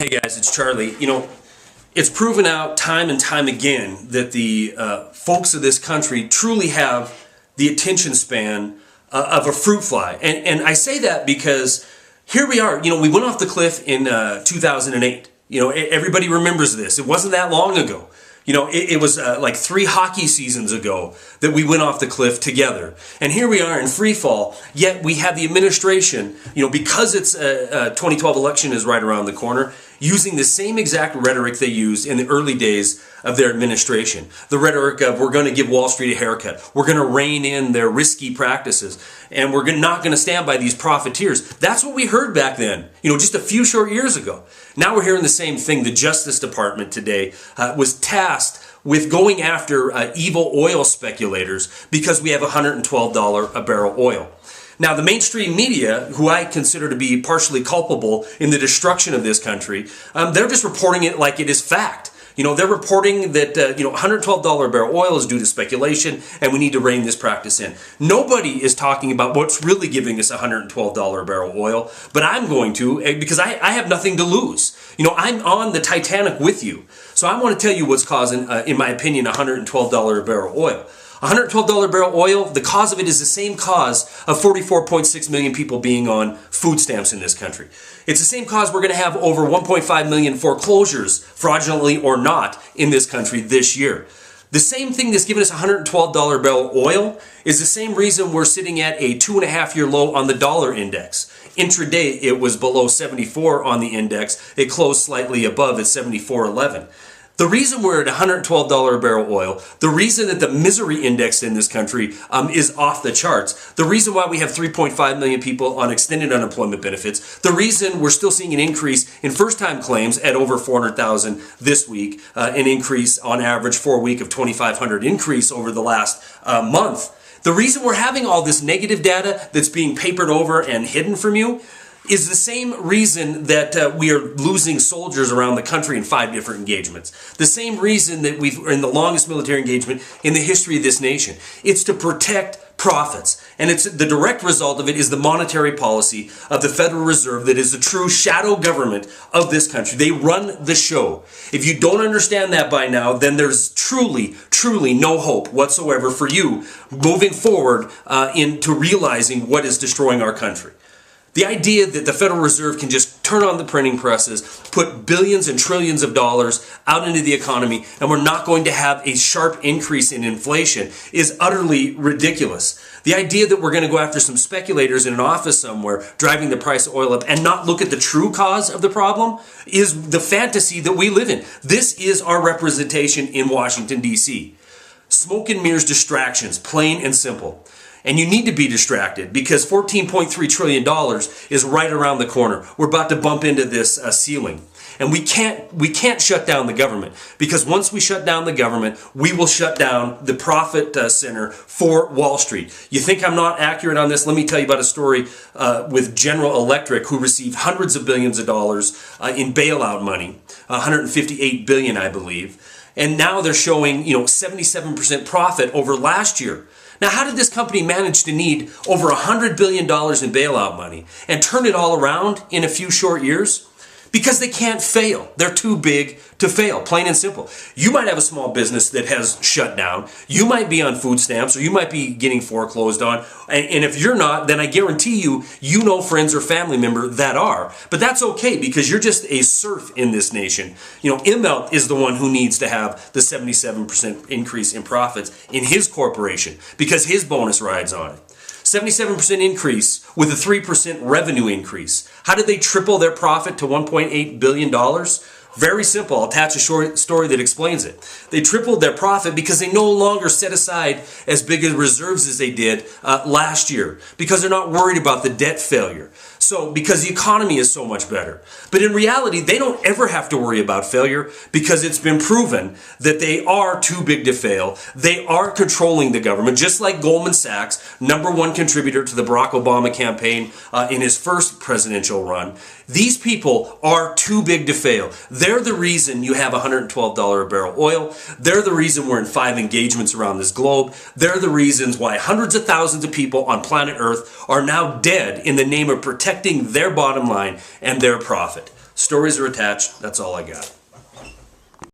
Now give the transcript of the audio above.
Hey guys, it's Charlie. It's proven out time and time again that the folks of this country truly have the attention span of a fruit fly. And I say that because here we are. We went off the cliff in 2008. Everybody remembers this. It wasn't that long ago. It was like 3 hockey seasons ago that we went off the cliff together. And here we are in free fall, yet we have the administration, because it's 2012 election is right around the corner, using the same exact rhetoric they used in the early days of their administration. The rhetoric of, we're going to give Wall Street a haircut. We're going to rein in their risky practices. And we're not going to stand by these profiteers. That's what we heard back then, just a few short years ago. Now we're hearing the same thing. The Justice Department today was tasked with going after evil oil speculators because we have $112 a barrel oil. Now, the mainstream media, who I consider to be partially culpable in the destruction of this country, they're just reporting it like it is fact. They're reporting that, $112 a barrel oil is due to speculation and we need to rein this practice in. Nobody is talking about what's really giving us $112 a barrel oil, but I'm going to because I have nothing to lose. I'm on the Titanic with you. So I want to tell you what's causing, in my opinion, $112 a barrel oil. $112 a barrel oil, the cause of it is the same cause of 44.6 million people being on food stamps in this country. It's the same cause we're going to have over 1.5 million foreclosures, fraudulently or not, in this country this year. The same thing that's given us $112 a barrel oil is the same reason we're sitting at a 2.5-year low on the dollar index. Intraday, it was below 74 on the index. It closed slightly above at 74.11. The reason we're at $112 a barrel oil, the reason that the misery index in this country is off the charts, the reason why we have 3.5 million people on extended unemployment benefits, the reason we're still seeing an increase in first-time claims at over 400,000 this week, an increase on average for a week of 2,500 increase over the last month. The reason we're having all this negative data that's being papered over and hidden from you is the same reason that we are losing soldiers around the country in 5 different engagements. The same reason that we're in the longest military engagement in the history of this nation. It's to protect profits. And it's the direct result of it is the monetary policy of the Federal Reserve that is the true shadow government of this country. They run the show. If you don't understand that by now, then there's truly no hope whatsoever for you moving forward into realizing what is destroying our country. The idea that the Federal Reserve can just turn on the printing presses, put billions and trillions of dollars out into the economy, and we're not going to have a sharp increase in inflation is utterly ridiculous. The idea that we're going to go after some speculators in an office somewhere driving the price of oil up and not look at the true cause of the problem is the fantasy that we live in. This is our representation in Washington, D.C. Smoke and mirrors distractions, plain and simple. And you need to be distracted because $14.3 trillion is right around the corner. We're about to bump into this ceiling. And we can't shut down the government because once we shut down the government, we will shut down the profit center for Wall Street. You think I'm not accurate on this? Let me tell you about a story with General Electric, who received hundreds of billions of dollars in bailout money, 158 billion, I believe. And now they're showing, 77% profit over last year. Now, how did this company manage to need over $100 billion in bailout money and turn it all around in a few short years? Because they can't fail. They're too big to fail, plain and simple. You might have a small business that has shut down. You might be on food stamps or you might be getting foreclosed on. And if you're not, then I guarantee you know friends or family member that are. But that's okay because you're just a serf in this nation. Immelt is the one who needs to have the 77% increase in profits in his corporation because his bonus rides on it. 77% increase with a 3% revenue increase. How did they triple their profit to $1.8 billion? Very simple. I'll attach a short story that explains it. They tripled their profit because they no longer set aside as big as reserves as they did last year because they're not worried about the debt failure. So, because the economy is so much better. But in reality, they don't ever have to worry about failure because it's been proven that they are too big to fail. They are controlling the government, just like Goldman Sachs, #1 contributor to the Barack Obama campaign in his first presidential run. These people are too big to fail. They're the reason you have $112 a barrel oil. They're the reason we're in 5 engagements around this globe. They're the reasons why hundreds of thousands of people on planet Earth are now dead in the name of protecting their bottom line and their profit. Stories are attached. That's all I got.